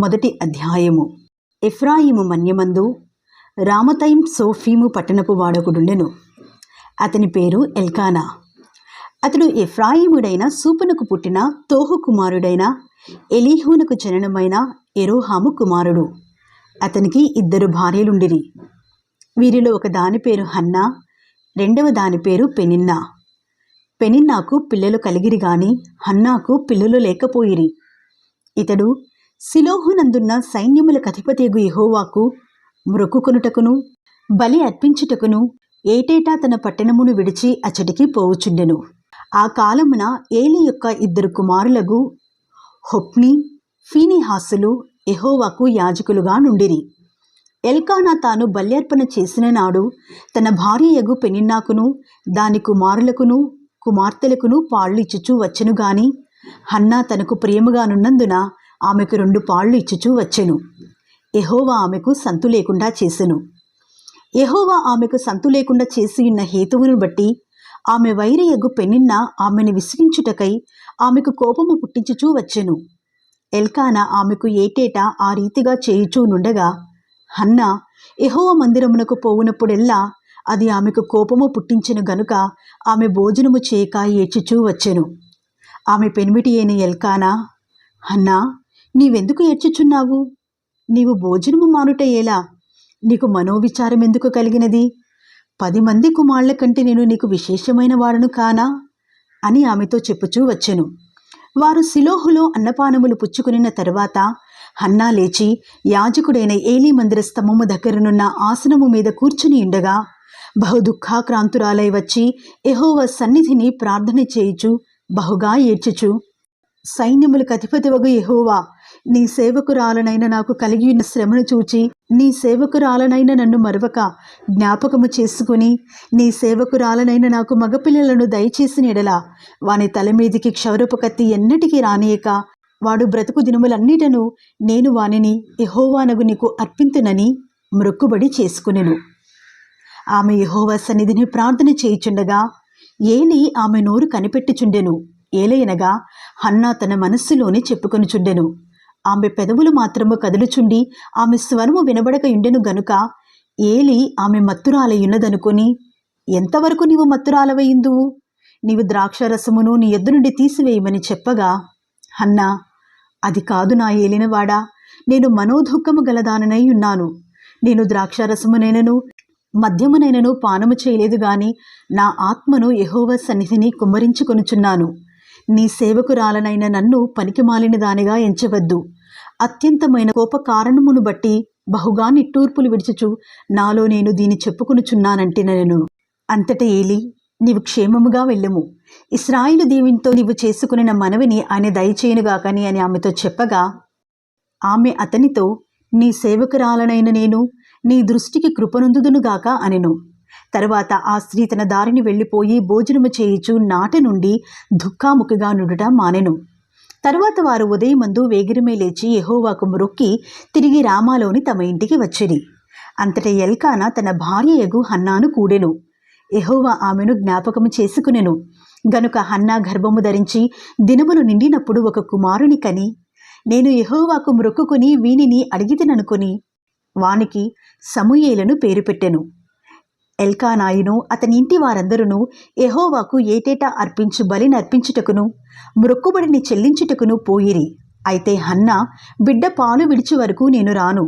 మొదటి అధ్యాయము. ఎఫ్రాయిము మన్యమందు రామతైం సోఫీము పట్టణపు వాడొకడుండెను. అతని పేరు ఎల్కానా. అతడు ఎఫ్రాయిముడైన సూపునకు పుట్టిన తోహు కుమారుడైన ఎలీహునకు జననమైన ఎరోహాము కుమారుడు. అతనికి 2 భార్యలుండిరి. వీరిలో ఒక దాని పేరు హన్నా, రెండవ దాని పేరు పెనిన్నా. పెనిన్నాకు పిల్లలు కలిగిరి గాని హన్నాకు పిల్లలు లేకపోయిరి. ఇతడు సిలోహునందున్న సైన్యములకు అధిపతియగు యెహోవాకు మ్రొక్కుకొనుటకును బలి అర్పించుటకును ఏటేటా తన పట్టణమును విడిచి అచ్చటికి పోవుచుండెను. ఆ కాలమున ఏలి యొక్క 2 కుమారులగు హొఫ్నీ, ఫీనెహాసులు యెహోవాకు యాజకులుగా నుండిరి. ఎల్కానా తాను బల్యర్పణ చేసిన నాడు తన భార్యయగు పెనిన్నాకును దాని కుమారులకును కుమార్తెలకును పాళ్ళు ఇచ్చుచూ వచ్చెను గాని హన్నా తనకు ప్రియముగానున్నందున ఆమెకు 2 పాళ్ళు ఇచ్చుచూ వచ్చెను. యెహోవా ఆమెకు సంతు లేకుండా చేసెను. యెహోవా ఆమెకు సంతు లేకుండా చేసియున్న హేతువును బట్టి ఆమె వైరియగు పెనిన్నా ఆమెను విసిగించుటకై ఆమెకు కోపము పుట్టించుచూ వచ్చెను. ఎల్కానా ఆమెకు ఏటేటా ఆ రీతిగా చేయుచూ నుండగా హన్నా యెహోవా మందిరమునకు పోవునప్పుడెల్లా అది ఆమెకు కోపము పుట్టించెను గనుక ఆమె భోజనము చేయక ఏడ్చుచూ వచ్చెను. ఆమె పెనిమిటి అయిన ఎల్కానా, హన్నా, నీవెందుకు ఏడ్చుచున్నావు? నీవు భోజనము మానుట ఎలా? నీకు మనోవిచారం ఎందుకు కలిగినది? 10 మంది కుమారుల కంటే నేను నీకు విశేషమైన వాడను కానా అని ఆమెతో చెప్పుచూ వచ్చెను. వారు సిలోహులో అన్నపానములు పుచ్చుకునిన తరువాత హన్నా లేచి యాజకుడైన ఏలీ మందిర స్తంభము దగ్గరనున్న ఆసనము మీద కూర్చుని ఉండగా బహుదుఃఖాక్రాంతురాలై వచ్చి యెహోవా సన్నిధిని ప్రార్థన చేయుచు బహుగా ఏడ్చుచు, సైన్యములకు అధిపతివగు యెహోవా, నీ సేవకురాలనైన నాకు కలిగియున్న శ్రమను చూచి నీ సేవకురాలనైన నన్ను మరవక జ్ఞాపకము చేసుకుని నీ సేవకురాలనైన నాకు మగపిల్లలను దయచేసిన ఎడల వాని తల మీదికి క్షౌరపు కత్తి ఎన్నటికీ రానియక వాడు బ్రతుకు దినములన్నిటను నేను వానిని యెహోవానగు నీకు అర్పింతునని మ్రొక్కుబడి చేసుకునెను. ఆమె యెహోవా సన్నిధిని ప్రార్థన చేయుచుండగా ఏలీ ఆమె నోరు కనిపెట్టుచుండెను. ఏలయనగా హన్నా తన మనస్సులోనే చెప్పుకొనుచుండెను. ఆమె పెదవులు మాత్రము కదులుచుండి ఆమె స్వరము వినబడక ఉండెను గనుక ఏలీ ఆమె మత్తురాలయున్నదనుకొని, ఎంతవరకు నీవు మత్తురాలవయిందువు? నీవు ద్రాక్షరసమును నీ యొద్ద నుండి తీసివేయమని చెప్పగా హన్నా, అది కాదు నా ఏలినవాడా, నేను మనోదుఃఖము గలదాననై ఉన్నాను. నేను ద్రాక్షరసమునైనను మద్యమునైనను పానము చేయలేదు గాని నా ఆత్మను యెహోవా సన్నిధిని కుమ్మరించుకొనుచున్నాను. నీ సేవకురాలనైన నన్ను పనికిమాలిన దానిగా ఎంచవద్దు. అత్యంతమైన కోప కారణమును బట్టి బహుగా నిట్టూర్పులు విడుచుచు నాలో నేను దీని చెప్పుకొనుచున్నానంటినెను. అంతట ఏలీ, నీవు క్షేమముగా వెళ్ళుము. ఇశ్రాయేలు దేవునితో నీవు చేసుకునిన మనవిని ఆయన దయచేయునుగాకని అని ఆమెతో చెప్పగా ఆమె అతనితో, నీ సేవకురాలనైన నేను నీ దృష్టికి కృపనొందుదునుగాక అనెను. తరువాత ఆ స్త్రీ తన దారిని వెళ్ళిపోయి భోజనము చేయుచు నాట నుండి దుఃఖాముఖిగా నుండుట మానెను. తరువాత వారు ఉదయమందు వేగిరమై లేచి యెహోవాకు మ్రొక్కి తిరిగి రామాలోని తమ ఇంటికి వచ్చిరి. అంతటా ఎల్కానా తన భార్యయగు హన్నాను కూడెను. యెహోవా ఆమెను జ్ఞాపకము చేసుకునెను గనుక హన్నా గర్భము ధరించి దినములు నిండినప్పుడు ఒక కుమారుని కని, నేను యెహోవాకు మ్రొక్కుకొని వీనిని అడిగితిననుకొని వానికి సమూయేలును పేరు పెట్టెను. ఎల్కానాయును అతని ఇంటి వారందరూ యెహోవాకు ఏటేటా అర్పించు బలిని అర్పించుటకును మ్రొక్కుబడిని చెల్లించుటకును పోయిరి. అయితే హన్నా, బిడ్డ పాలు విడిచి వరకు నేను రాను.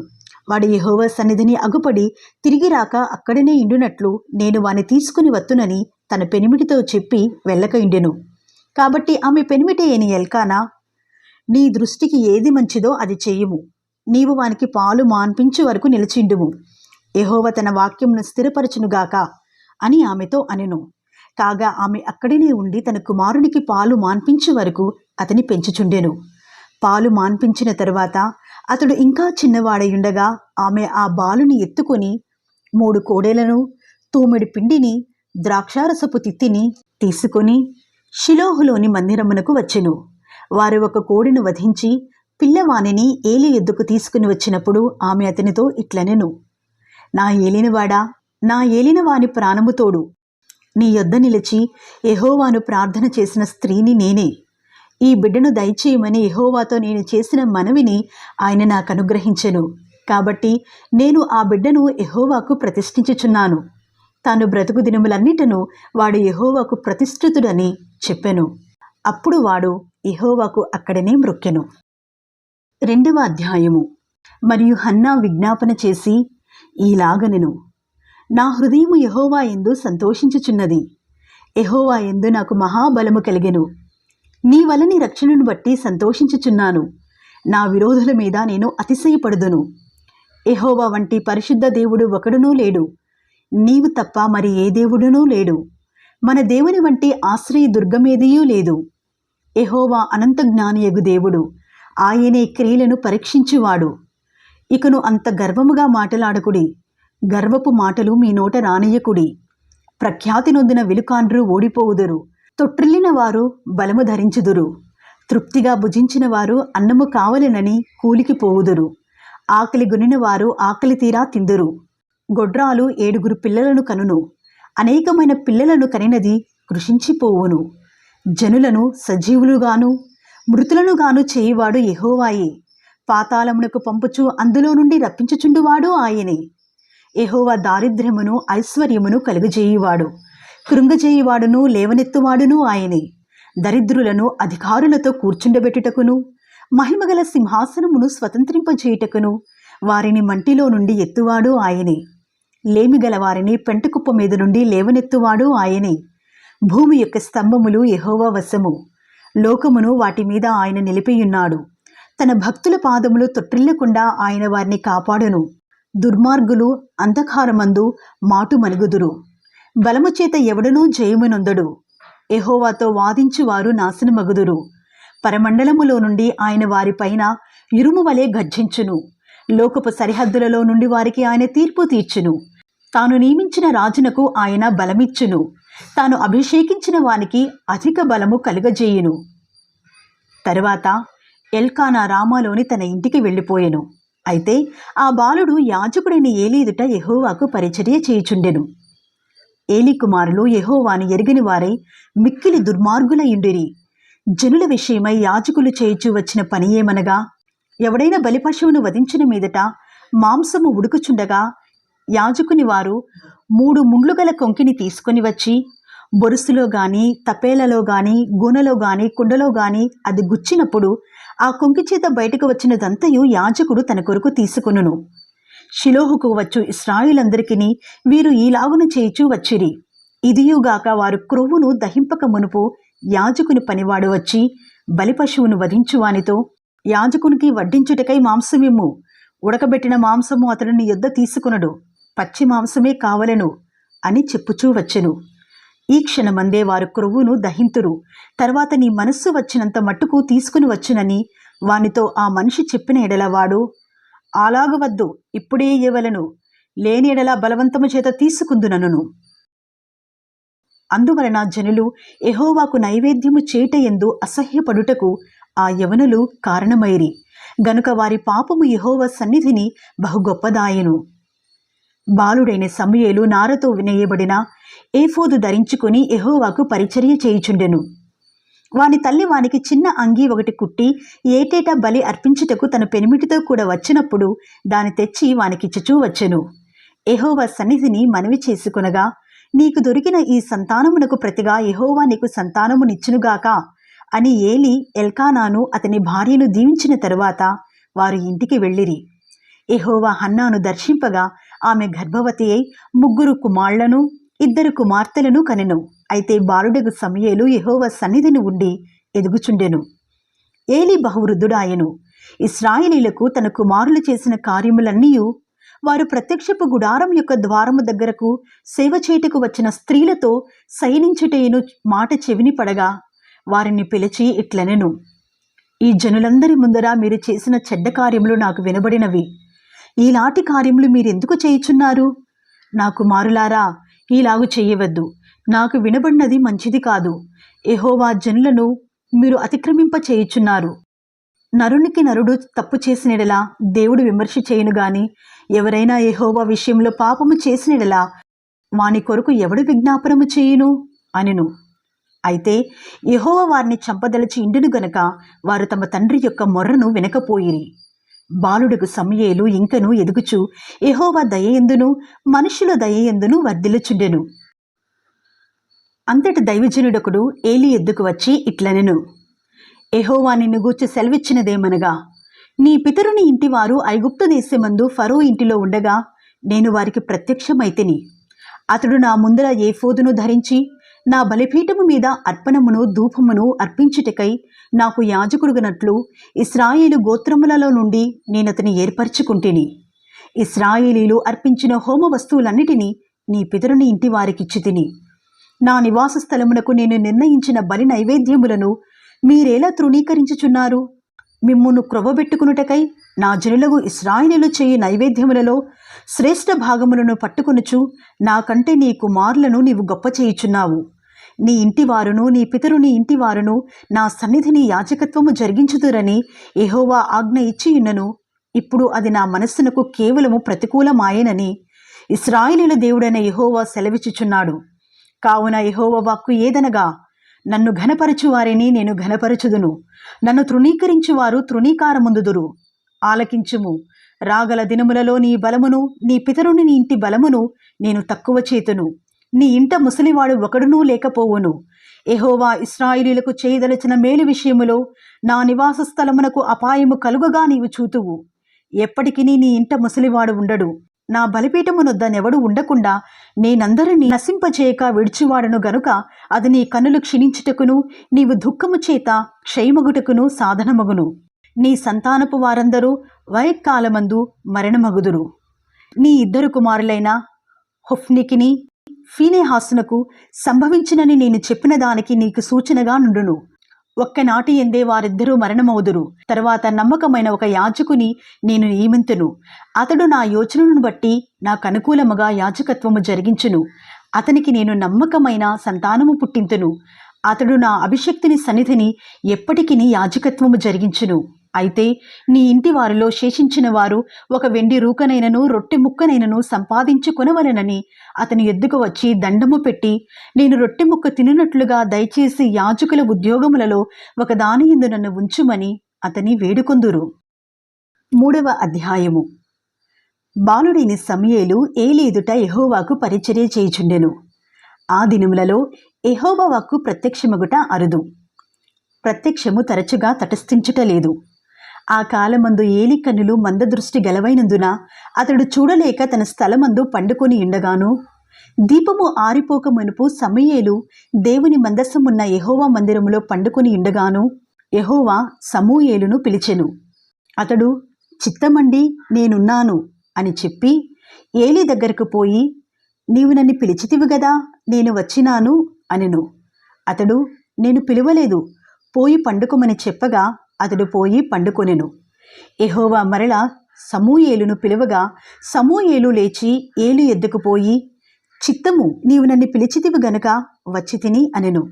వాడు యెహోవా సన్నిధిని అగుపడి తిరిగి రాక అక్కడనే ఇండునట్లు నేను వాని తీసుకుని వత్తునని తన పెనిమిటితో చెప్పి వెళ్ళక ఇండెను. కాబట్టి ఆమె పెనిమిటి అయిన ఎల్కానా, నీ దృష్టికి ఏది మంచిదో అది చెయ్యుము. నీవు వానికి పాలు మాన్పించు వరకు నిలిచిండుము. యెహోవా తన వాక్యమును స్థిరపరచునుగాక అని ఆమెతో అనెను. కాగా ఆమె అక్కడనే ఉండి తన కుమారునికి పాలు మాన్పించు వరకు అతని పెంచుచుండెను. పాలు మాన్పించిన తరువాత అతడు ఇంకా చిన్నవాడయుండగా ఆమె ఆ బాలుని ఎత్తుకొని 3 కోడెలను, తూమెడు పిండిని, ద్రాక్షారసపు తిత్తిని తీసుకొని షిలోహులోని మందిరమునకు వచ్చెను. వారు ఒక కోడెను వధించి పిల్లవానిని ఏలీ యొద్దకు తీసుకుని వచ్చినప్పుడు ఆమె అతనితో ఇట్లనెను, నా ఏలినవాడా, నా ఏలినవాని ప్రాణము తోడు, నీ యొద్ద నిలిచి యెహోవాను ప్రార్థన చేసిన స్త్రీని నేనే. ఈ బిడ్డను దయచేయమని యెహోవాతో నేను చేసిన మనవిని ఆయన నాకు అనుగ్రహించెను. కాబట్టి నేను ఆ బిడ్డను యెహోవాకు ప్రతిష్ఠించుచున్నాను. తాను బ్రతుకు దినములన్నిటను వాడు యెహోవాకు ప్రతిష్ఠితుడని చెప్పెను. అప్పుడు వాడు యెహోవాకు అక్కడనే మ్రొక్కెను. 2వ అధ్యాయము. మరియు హన్నా విజ్ఞాపన చేసి ఈలాగనెను, నా హృదయము యెహోవా యందు సంతోషించుచున్నది. యెహోవా యందు నాకు మహాబలము కలిగెను. నీ వలని రక్షణను బట్టి సంతోషించుచున్నాను. నా విరోధుల మీద నేను అతిశయపడుదును. యెహోవా వంటి పరిశుద్ధ దేవుడు ఒకడునూ లేడు. నీవు తప్ప మరి ఏ దేవుడునూ లేడు. మన దేవుని వంటి ఆశ్రయ దుర్గమేదియూ లేదు. యెహోవా అనంత జ్ఞానియగు దేవుడు. ఆయనే క్రియలను పరీక్షించువాడు. ఇకను అంత గర్వముగా మాటలాడకుడి. గర్వపు మాటలు మీ నోట రానియకుడి. ప్రఖ్యాతి నొందిన విలుకాండ్రు ఓడిపోవుదురు. తొట్టిల్లిన వారు బలము ధరించుదురు. తృప్తిగా భుజించిన వారు అన్నము కావలెనని కూలికి పోవుదురు. ఆకలి గొనిన వారు ఆకలి తీరా తిందురు. గొడ్రాలు 7 పిల్లలను కనును. అనేకమైన పిల్లలను కనినది కృషించిపోవును. జనులను సజీవులుగాను మృతులనుగాను చేయువాడు యెహోవాయే. పాతాళమునకు పంపుచు అందులో నుండి రప్పించుచుండువాడు ఆయనే. యెహోవా దారిద్ర్యమును ఐశ్వర్యమును కలుగజేయువాడు. కృంగజేయువాడును లేవనెత్తువాడును ఆయనే. దరిద్రులను అధికారులతో కూర్చుండబెట్టుటకును మహిమగల సింహాసనమును స్వతంత్రింపజేయుటకును వారిని మంటిలో నుండి ఎత్తువాడు ఆయనే. లేమిగల వారిని పెంటకుప్ప మీద నుండి లేవనెత్తువాడు ఆయనే. భూమి యొక్క స్తంభములు యెహోవా వశము. లోకమును వాటి మీద ఆయన నిలిపియున్నాడు. తన భక్తుల పాదములు తొట్టిల్లకుండా ఆయన వారిని కాపాడును. దుర్మార్గులు అంధకారమందు మాటు మనుగుదురు. బలము చేత ఎవడనూ జయమునొందడు. యెహోవాతో వాదించువారు నాశనమగుదురు. పరమండలములో నుండి ఆయన వారిపైన ఇరుము వలె గర్జించును. లోకపు సరిహద్దులలో నుండి వారికి ఆయన తీర్పు తీర్చును. తాను నియమించిన రాజునకు ఆయన బలమిచ్చును. తాను అభిషేకించిన వానికి అధిక బలము కలుగజేయును. తరువాత ఎల్కానా రామాలోని తన ఇంటికి వెళ్ళిపోయెను. అయితే ఆ బాలుడు యాజకుడైన ఏలీ ఎదుట యెహోవాకు పరిచర్య చేయుచుండెను. ఏలీ కుమారులు యెహోవాను ఎరిగిన వారై మిక్కిలి దుర్మార్గులయుండిరి. జనుల విషయమై యాజకులు చేయుచు వచ్చిన పని ఏమనగా, ఎవడైనా బలిపశువును వధించిన మీదట మాంసము ఉడుకుచుండగా యాజకుని వారు 3 ముండ్లు గల కొంకిని తీసుకొని వచ్చి బొరుసులో గాని తపేలలో గాని గూనెలో గాని కుండలో గాని అది గుచ్చినప్పుడు ఆ కొంకి చేత బయటకు వచ్చినదంతయు యాజకుడు తన కొరకు తీసుకొనును. షిలోహుకు వచ్చు ఇశ్రాయేలందరికిని వీరు ఈలాగున చేయుచూ వచ్చిరి. ఇదియుగాక వారు క్రొవ్వును దహింపక మునుపు యాజకుని పనివాడు వచ్చి బలిపశువును వధించువానితో, యాజకునికి వడ్డించుటకై మాంసమిమ్ము. ఉడకబెట్టిన మాంసము అతడు నీ యొద్ద తీసుకొనడు. పచ్చి మాంసమే కావలెను అని చెప్పుచూ వచ్చెను. ఈ క్షణమందే వారు క్రొవ్వును దహింతురు. తర్వాత నీ మనస్సు వచ్చినంత మట్టుకు తీసుకుని వచ్చునని వానితో ఆ మనిషి చెప్పిన ఎడల వాడు, అలాగవద్దు, ఇప్పుడే ఇయ్యవలెను, లేని ఎడల బలవంతము చేత తీసుకుందునను. అందువలన జనులు యెహోవాకు నైవేద్యము చేయుటయందు అసహ్యపడుటకు ఆ యవనులు కారణమైరి. గనుక వారి పాపము యెహోవా సన్నిధిని బహు గొప్పదాయెను. బాలుడైన సమూయేలు నారతో వినేయబడిన ఏఫోదు ధరించుకుని యెహోవాకు పరిచర్య చేయుచుండెను. వాని తల్లి వానికి చిన్న అంగీ ఒకటి కుట్టి ఏటేటా బలి అర్పించుటకు తన పెనిమిటితో కూడా వచ్చినప్పుడు దాని తెచ్చి వానికిచ్చుచూ వచ్చెను. యెహోవా సన్నిధిని మనవి చేసుకొనగా, నీకు దొరికిన ఈ సంతానమునకు ప్రతిగా యెహోవా నీకు సంతానమునిచ్చునుగాక అని ఏలీ ఎల్కానాను అతని భార్యను దీవించిన తరువాత వారు ఇంటికి వెళ్ళిరి. యెహోవా హన్నాను దర్శింపగా ఆమె గర్భవతి అయి 3 కుమారులను 2 కుమార్తెలను కనెను. అయితే బాలుడగు సమూయేలు యెహోవా సన్నిధిని ఉండి ఎదుగుచుండెను. ఏలీ బహువృద్ధుడాయెను. ఇశ్రాయేలీలకు తన కుమారులు చేసిన కార్యములన్నీయు వారు ప్రత్యక్షపు గుడారం యొక్క ద్వారము దగ్గరకు సేవ చేయుటకు వచ్చిన స్త్రీలతో శయనించుటేను మాట చెవిని పడగా వారిని పిలిచి ఇట్లనెను, ఈ జనులందరి ముందర మీరు చేసిన చెడ్డ కార్యములు నాకు వినబడినవి. ఈలాంటి కార్యములు మీరెందుకు చేయుచున్నారు? నా కుమారులారా, ఈలాగు చేయవద్దు. నాకు వినబడినది మంచిది కాదు. యెహోవా జనులను మీరు అతిక్రమింప చేయుచున్నారు. నరునికి నరుడు తప్పు చేసినెడలా దేవుడు విమర్శ చేయును గాని, ఎవరైనా యెహోవా విషయంలో పాపము చేసినెడలా వాని కొరకు ఎవడు విజ్ఞాపనము చేయును అనెను. అయితే యెహోవా వారిని చంపదలచి ఇండును గనుక వారు తమ తండ్రి యొక్క మొర్రను వినకపోయిరి. బాలుడకు సమూయేలు ఇంకను ఎదుగుచు యెహోవా దయయందును మనుషుల దయయందును వర్ధిల్లుచుండెను. అంతటి దైవజనుడొకడు ఏలీ ఎద్దుకు వచ్చి ఇట్లనెను, యెహోవా నిన్ను గూర్చి సెలవిచ్చినదేమనగా, నీ పితరుని ఇంటివారు ఐగుప్తు దేశమందు ఫరో ఇంటిలో ఉండగా నేను వారికి ప్రత్యక్షమైతిని. అతడు నా ముందర ఏఫోదును ధరించి నా బలిపీఠము మీద అర్పణమును ధూపమును అర్పించుటకై నాకు యాజకుడుగనట్లు ఇశ్రాయేలు గోత్రములలో నుండి నేనతని ఏర్పరచుకుంటిని. ఇశ్రాయేలీలు అర్పించిన హోమ వస్తువులన్నిటినీ నీ పితరుని ఇంటి వారికిచ్చితిని. నా నివాస స్థలమునకు నేను నిర్ణయించిన బలి నైవేద్యములను మీరేలా తృణీకరించుచున్నారు? మిమ్మును క్రొవ్వబెట్టుకునుటకై నా జనులకు ఇశ్రాయేలీలు చేయు నైవేద్యములలో శ్రేష్ఠ భాగములను పట్టుకొనుచు నాకంటే నీ కుమారులను నీవు గొప్ప చేయుచున్నావు. నీ ఇంటివారును నీ పితరుని ఇంటివారును నా సన్నిధిని యాజకత్వము జరిగించుదురని యెహోవా ఆజ్ఞ ఇచ్చియున్నను. ఇప్పుడు అది నా మనస్సునకు కేవలము ప్రతికూలమాయెనని ఇశ్రాయేలీయుల దేవుడైన యెహోవా సెలవిచ్చుచున్నాడు. కావున యెహోవా వాక్కు ఏదనగా, నన్ను ఘనపరచు వారిని నేను ఘనపరచుదును, నన్ను తృణీకరించువారు తృణీకారముందుదురు. ఆలకించుము, రాగల దినములలో నీ బలమును నీ పితరుని నీ ఇంటి బలమును నేను తక్కువ చేతును. నీ ఇంట ముసలివాడు ఒకడునూ లేకపోవును. యెహోవా ఇశ్రాయేలీయులకు చేయదలచిన మేలు విషయములో నా నివాస స్థలమునకు అపాయము కలుగగా నీవు చూతువు. ఎప్పటికీ నీ ఇంట ముసలివాడు ఉండడు. నా బలిపీఠమునొద్ద నెవడు ఉండకుండా నేనందరినీ నశింపచేయక విడిచివాడను గనుక అది నీ కన్నులు క్షీణించుటకును నీవు దుఃఖము చేత క్షయమగుటకును సాధనమగును. నీ సంతానపు వారందరూ వయక్కాలమందు మరణమగుదురు. నీ ఇద్దరు కుమారులైన హొఫ్నీకిని ఫీనెహాసునకు సంభవించినని నేను చెప్పిన దానికి నీకు సూచనగా నుండును. ఒక్కనాటి ఎందే వారిద్దరూ మరణమవుదురు. తరువాత నమ్మకమైన ఒక యాజకుని నేను నియమింతును. అతడు నా యోచనను బట్టి నాకు అనుకూలముగా యాజకత్వము జరిగించును. అతనికి నేను నమ్మకమైన సంతానము పుట్టింతును. అతడు నా అభిషక్తిని సన్నిధిని ఎప్పటికీ యాజకత్వము జరిగించును. అయితే నీ ఇంటి వారిలో శేషించిన వారు ఒక వెండి రూకనైనను రొట్టె ముక్కనైనను సంపాదించుకొనవలెనని అతని ఎద్దుకు వచ్చి దండము పెట్టి, నేను రొట్టె ముక్క తినునట్లుగా దయచేసి యాజకుల ఉద్యోగములలో ఒక దాని యందు నన్ను ఉంచుమని అతని వేడుకొందురు. 3వ అధ్యాయము. బాలుడైన సమూయేలు ఏలీ ఎదుట యెహోవాకు పరిచర్య చేయుచుండెను. ఆ దినములలో యెహోవా వాక్కు ప్రత్యక్షమగుట అరుదు. ప్రత్యక్షము తరచుగా తటస్థించుటలేదు. ఆ కాలమందు ఏలీ కన్నులు మందదృష్టి గలవైనందున అతడు చూడలేక తన స్థలమందు పండుకొని ఉండగాను, దీపము ఆరిపోక మునుపు సమూయేలు దేవుని మందసమున్న యెహోవా మందిరములో పండుకొని ఉండగాను యెహోవా సమూయేలును పిలిచెను. అతడు, చిత్తమండి నేనున్నాను అని చెప్పి ఏలీ దగ్గరకు పోయి, నీవు నన్ను పిలిచితివి గదా, నేను వచ్చినాను అనెను. అతడు, నేను పిలువలేదు, పోయి పండుకోమని చెప్పగా అతడు పోయి పండుకొనెను. యెహోవా మరల సమూయేలును పిలువగా సమూయేలు లేచి ఏలీ ఎద్దుకు పోయి, చిత్తము, నీవు నన్ను పిలిచితివి గనుక వచ్చి తిని అనెను.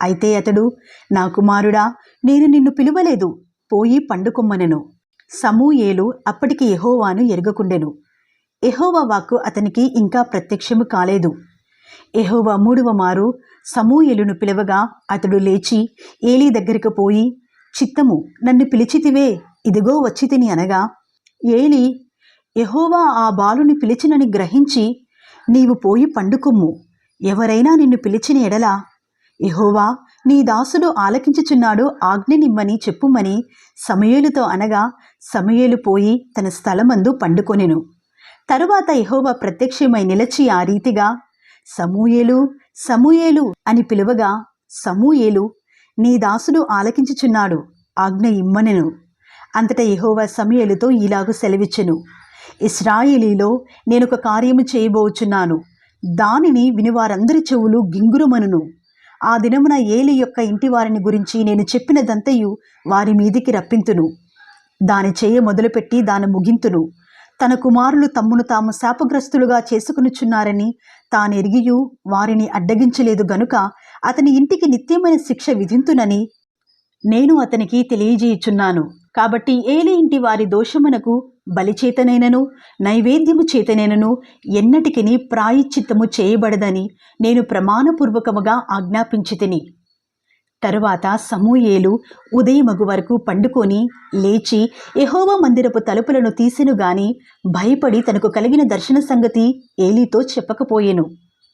అయితే అతడు, నా కుమారుడా, నేను నిన్ను పిలువలేదు, పోయి పండుకొమ్మనెను. సమూయేలు అప్పటికి యెహోవాను ఎరుగకుండెను. యెహోవా వాక్కు అతనికి ఇంకా ప్రత్యక్షము కాలేదు. యెహోవా 3వ మారు సమూయేలును పిలవగా అతడు లేచి ఏలీ దగ్గరకు పోయి, చిత్తము, నన్ను పిలిచితివే, ఇదిగో వచ్చి తిని అనగా, ఏలీ, యెహోవా ఆ బాలుని పిలిచినని గ్రహించి, నీవు పోయి పండుకొమ్ము, ఎవరైనా నిన్ను పిలిచిన ఎడల యెహోవా నీ దాసుడు ఆలకించుచున్నాడు, ఆజ్ఞనిమ్మని చెప్పుమని సమూయేలుతో అనగా సమూయేలు పోయి తన స్థలమందు పండుకొనెను. తరువాత యెహోవా ప్రత్యక్షమై నిలచి ఆ రీతిగా, సమూయేలు, సమూయేలు అని పిలువగా సమూయేలు, నీ దాసుడు ఆలకించుచున్నాడు, ఆజ్ఞ ఇమ్మనెను. అంతటా యెహోవా సమూయేలుతో ఇలాగు సెలవిచ్చెను, ఇశ్రాయేలీలో నేనొక కార్యము చేయబోచున్నాను. దానిని వినివారందరి చెవులు గింగురుమనును. ఆ దినమున ఏలీ యొక్క ఇంటి వారిని గురించి నేను చెప్పినదంతయు వారి మీదికి రప్పింతును. దాని చేయ మొదలుపెట్టి దాని ముగింతును. తన కుమారులు తమ్మును తాము శాపగ్రస్తులుగా చేసుకునుచున్నారని తానెరిగియు వారిని అడ్డగించలేదు గనుక అతని ఇంటికి నిత్యమైన శిక్ష విధింతునని నేను అతనికి తెలియజేయుచున్నాను. కాబట్టి ఏలి ఇంటి వారి దోషమునకు బలిచేతనైనను నైవేద్యము చేతనైనను ఎన్నటికిని ప్రాయశ్చిత్తము చేయబడదని నేను ప్రమాణపూర్వకముగా ఆజ్ఞాపించితిని. తరువాత సమూయేలు ఉదయమగు వరకు పండుకొని లేచి యెహోవా మందిరపు తలుపులను తీసెను గాని భయపడి తనకు కలిగిన దర్శన సంగతి ఏలీతో చెప్పకపోయెను.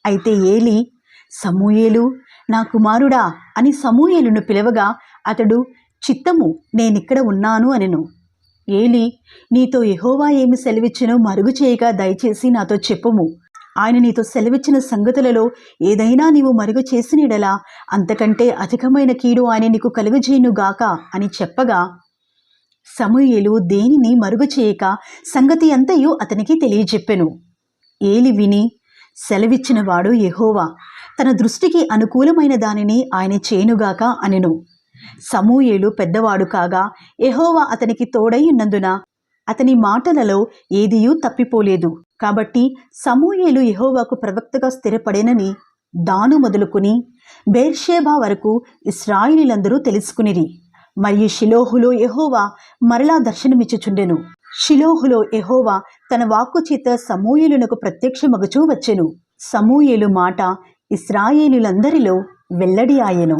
అయితే ఏలీ, సమూయేలు, నా కుమారుడా అని సమూయేలును పిలవగా అతడు, చిత్తము, నేనిక్కడ ఉన్నాను అనెను. ఏలీ, నీతో యెహోవా ఏమి సెలవిచ్చెనో మరుగు చేయగా దయచేసి నాతో చెప్పుము. ఆయన నీతో సెలవిచ్చిన సంగతులలో ఏదైనా నీవు మరుగు చేసినడలా అంతకంటే అధికమైన కీడు ఆయన నీకు కలుగజేయునుగాక అని చెప్పగా సమూయేలు దేనిని మరుగు చేయక సంగతి అంతయు అతనికి తెలియజెప్పెను. ఏలి విని, సెలవిచ్చిన వాడు యెహోవా, తన దృష్టికి అనుకూలమైన దానిని ఆయన చేయునుగాక అనెను. సమూయేలు పెద్దవాడు కాగా యెహోవా అతనికి తోడై ఉన్నందున అతని మాటలలో ఏదియూ తప్పిపోలేదు. కాబట్టి సమూయేలు యెహోవాకు ప్రవక్తగా స్థిరపడేనని దాను మొదలుకుని బెర్షేబా వరకు ఇశ్రాయేలీయులందరూ తెలుసుకునిరి. మరియు షిలోహులో యెహోవా మరలా దర్శనమిచ్చుచుండెను. షిలోహులో యెహోవా తన వాక్కు చేత సమూయేలునకు ప్రత్యక్షమగుచూ వచ్చెను. సమూయేలు మాట ఇశ్రాయేలీయులందరిలో వెల్లడి ఆయెను.